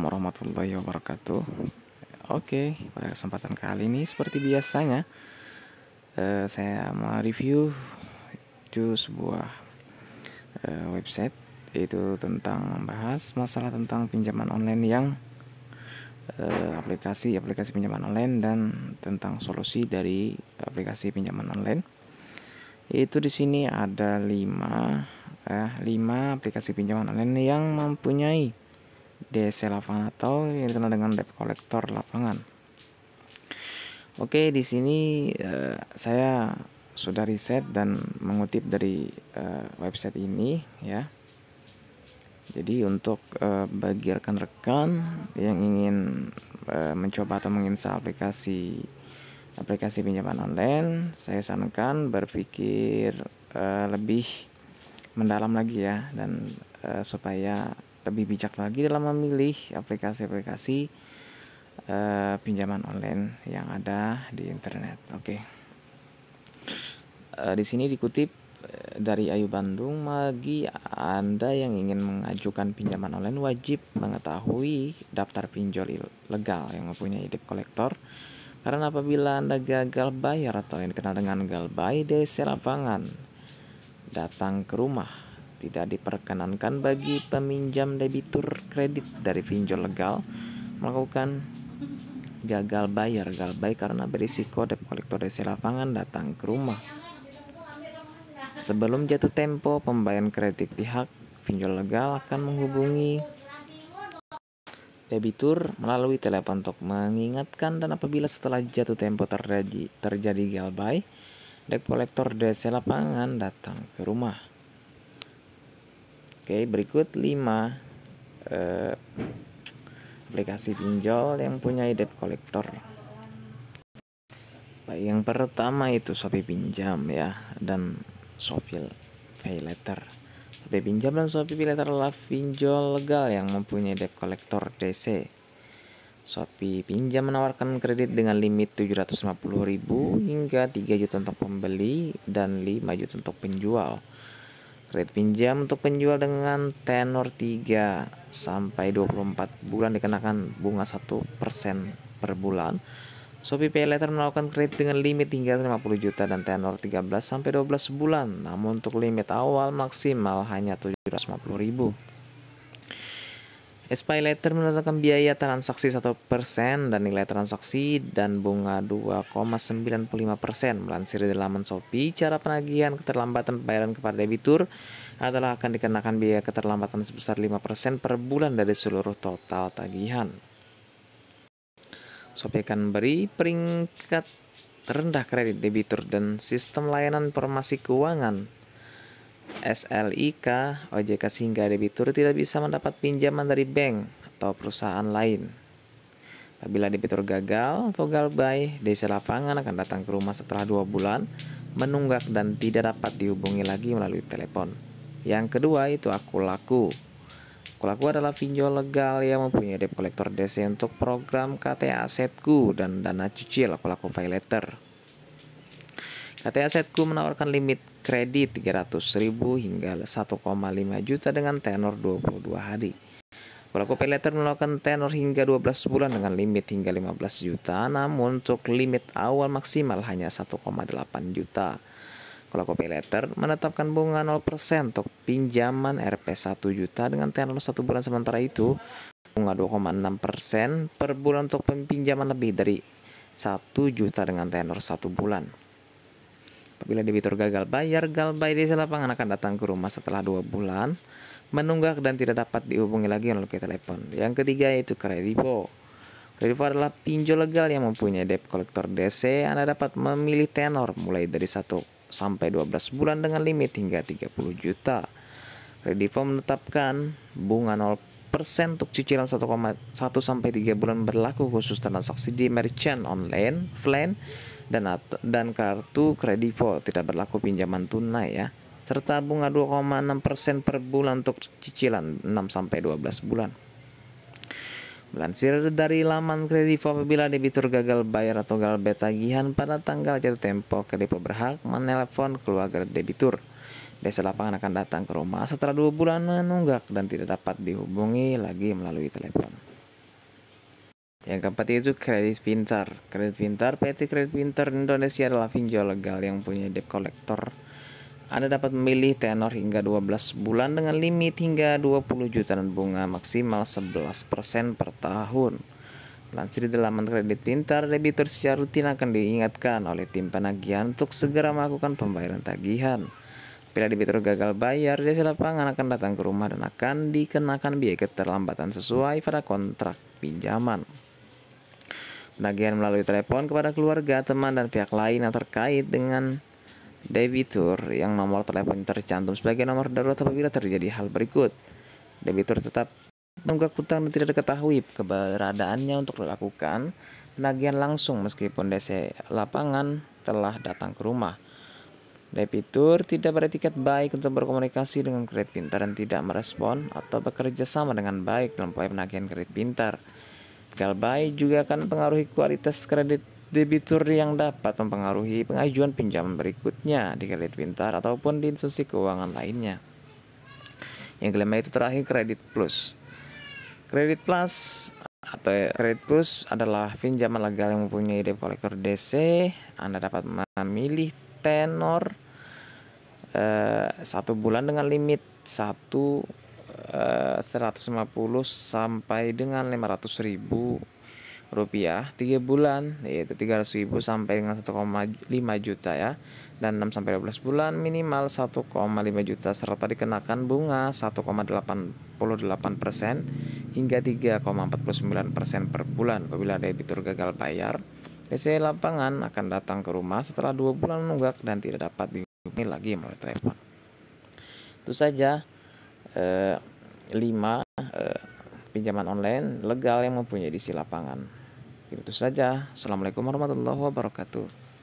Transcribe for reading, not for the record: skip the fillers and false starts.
Warahmatullahi wabarakatuh. Oke, pada kesempatan kali ini seperti biasanya saya mau review itu sebuah website, yaitu tentang membahas masalah tentang pinjaman online yang aplikasi pinjaman online dan tentang solusi dari aplikasi pinjaman online. Itu di sini ada 5 aplikasi pinjaman online yang mempunyai DC lapangan atau yang dikenal dengan debt collector lapangan. Oke, di sini saya sudah riset dan mengutip dari website ini ya. Jadi untuk bagi rekan-rekan yang ingin mencoba atau menginstal aplikasi pinjaman online, saya sarankan berpikir lebih mendalam lagi ya, dan supaya lebih bijak lagi dalam memilih aplikasi-aplikasi pinjaman online yang ada di internet. Oke. Di sini dikutip dari Ayu Bandung, bagi Anda yang ingin mengajukan pinjaman online wajib mengetahui daftar pinjol legal yang mempunyai debt collector. Karena apabila Anda gagal bayar atau yang dikenal dengan galbay DC lapangan datang ke rumah, tidak diperkenankan bagi peminjam debitur kredit dari pinjol legal melakukan gagal bayar galbay karena berisiko debt collector DC lapangan datang ke rumah. Sebelum jatuh tempo pembayaran kredit, pihak pinjol legal akan menghubungi debitur melalui telepon untuk mengingatkan, dan apabila setelah jatuh tempo terjadi galbay, debt collector DC lapangan datang ke rumah. Oke, berikut 5 aplikasi pinjol yang punya debt collector. Baik, yang pertama itu Shopee Pinjam ya, dan Shopee Paylater. Shopee Pinjam dan Shopee Paylater adalah pinjol legal yang mempunyai debt collector DC. Shopee Pinjam menawarkan kredit dengan limit 750.000 hingga 3 juta untuk pembeli dan 5 juta untuk penjual. Kredit pinjam untuk penjual dengan tenor 3 sampai 24 bulan dikenakan bunga 1% per bulan. Shopee Paylater menawarkan kredit dengan limit hingga 50 juta dan tenor 13 sampai 12 bulan. Namun untuk limit awal maksimal hanya 750.000. Paylater menetapkan biaya transaksi 1% dan nilai transaksi dan bunga 2,95%. Melansir dari laman Shopee, cara penagihan keterlambatan pembayaran kepada debitur adalah akan dikenakan biaya keterlambatan sebesar 5% per bulan dari seluruh total tagihan. Shopee akan beri peringkat terendah kredit debitur dan sistem layanan informasi keuangan SLIK OJK sehingga debitur tidak bisa mendapat pinjaman dari bank atau perusahaan lain. Apabila debitur gagal atau galbay, DC lapangan akan datang ke rumah setelah 2 bulan, menunggak dan tidak dapat dihubungi lagi melalui telepon. Yang kedua itu Akulaku. Akulaku adalah pinjol legal yang mempunyai debt collector DC untuk program KTA Asetku dan dana cicil Akulaku Paylater. KTA Asetku menawarkan limit kredit 300.000 hingga 1,5 juta dengan tenor 22 hari. Akulaku Paylater menawarkan tenor hingga 12 bulan dengan limit hingga 15 juta, namun untuk limit awal maksimal hanya 1,8 juta. Akulaku Paylater menetapkan bunga 0% untuk pinjaman Rp 1 juta dengan tenor 1 bulan, sementara itu bunga 2,6% per bulan untuk pinjaman lebih dari 1 juta dengan tenor 1 bulan. Apabila debitur gagal bayar, galbay DC lapangan akan datang ke rumah setelah 2 bulan, menunggak dan tidak dapat dihubungi lagi melalui telepon. Yang ketiga yaitu Kredivo. Kredivo adalah pinjol legal yang mempunyai debt collector DC. Anda dapat memilih tenor mulai dari 1 sampai 12 bulan dengan limit hingga 30 juta. Kredivo menetapkan bunga 0% untuk cicilan 1 sampai 3 bulan berlaku khusus transaksi di merchant online, FLAN, dan kartu Kredivo, tidak berlaku pinjaman tunai ya. Serta bunga 2,6% per bulan untuk cicilan 6 sampai 12 bulan. Melansir dari laman Kredivo, apabila debitur gagal bayar atau galbay tagihan pada tanggal jatuh tempo, Kredivo berhak menelepon keluarga debitur. DC lapangan akan datang ke rumah setelah 2 bulan menunggak dan tidak dapat dihubungi lagi melalui telepon. Yang keempat itu kredit pintar. Kredit pintar, PT Kredit Pintar Indonesia adalah pinjol legal yang punya debt collector. Anda dapat memilih tenor hingga 12 bulan dengan limit hingga 20 juta dan bunga maksimal 11% per tahun. Lansir di laman kredit pintar, debitur secara rutin akan diingatkan oleh tim penagihan untuk segera melakukan pembayaran tagihan. Bila debitur gagal bayar, jasa lapangan akan datang ke rumah dan akan dikenakan biaya keterlambatan sesuai pada kontrak pinjaman. Penagihan melalui telepon kepada keluarga, teman, dan pihak lain yang terkait dengan debitur yang nomor telepon tercantum sebagai nomor darurat apabila terjadi hal berikut. Debitur tetap menunggak hutang dan tidak diketahui keberadaannya untuk dilakukan penagihan langsung meskipun DC lapangan telah datang ke rumah. Debitur tidak beretiket baik untuk berkomunikasi dengan kredit pintar dan tidak merespon atau bekerja sama dengan baik dalam upaya penagihan kredit pintar. Gagal bayar juga akan mempengaruhi kualitas kredit debitur yang dapat mempengaruhi pengajuan pinjaman berikutnya di kredit pintar ataupun di institusi keuangan lainnya. Yang kelima itu terakhir kredit plus. Kredit plus atau kredit plus adalah pinjaman legal yang mempunyai debt collector DC. Anda dapat memilih tenor 1 bulan dengan limit 150 sampai dengan 500.000 rupiah, 3 bulan yaitu 300.000 sampai dengan 1,5 juta ya, dan 6 sampai 12 bulan minimal 1,5 juta serta dikenakan bunga 1,88% hingga 3,49% per bulan. Apabila debitur gagal bayar, DC lapangan akan datang ke rumah setelah 2 bulan menunggak dan tidak dapat dihubungi lagi melalui telepon. Itu saja 5 pinjaman online legal yang mempunyai edisi lapangan. Itu saja. Assalamualaikum warahmatullahi wabarakatuh.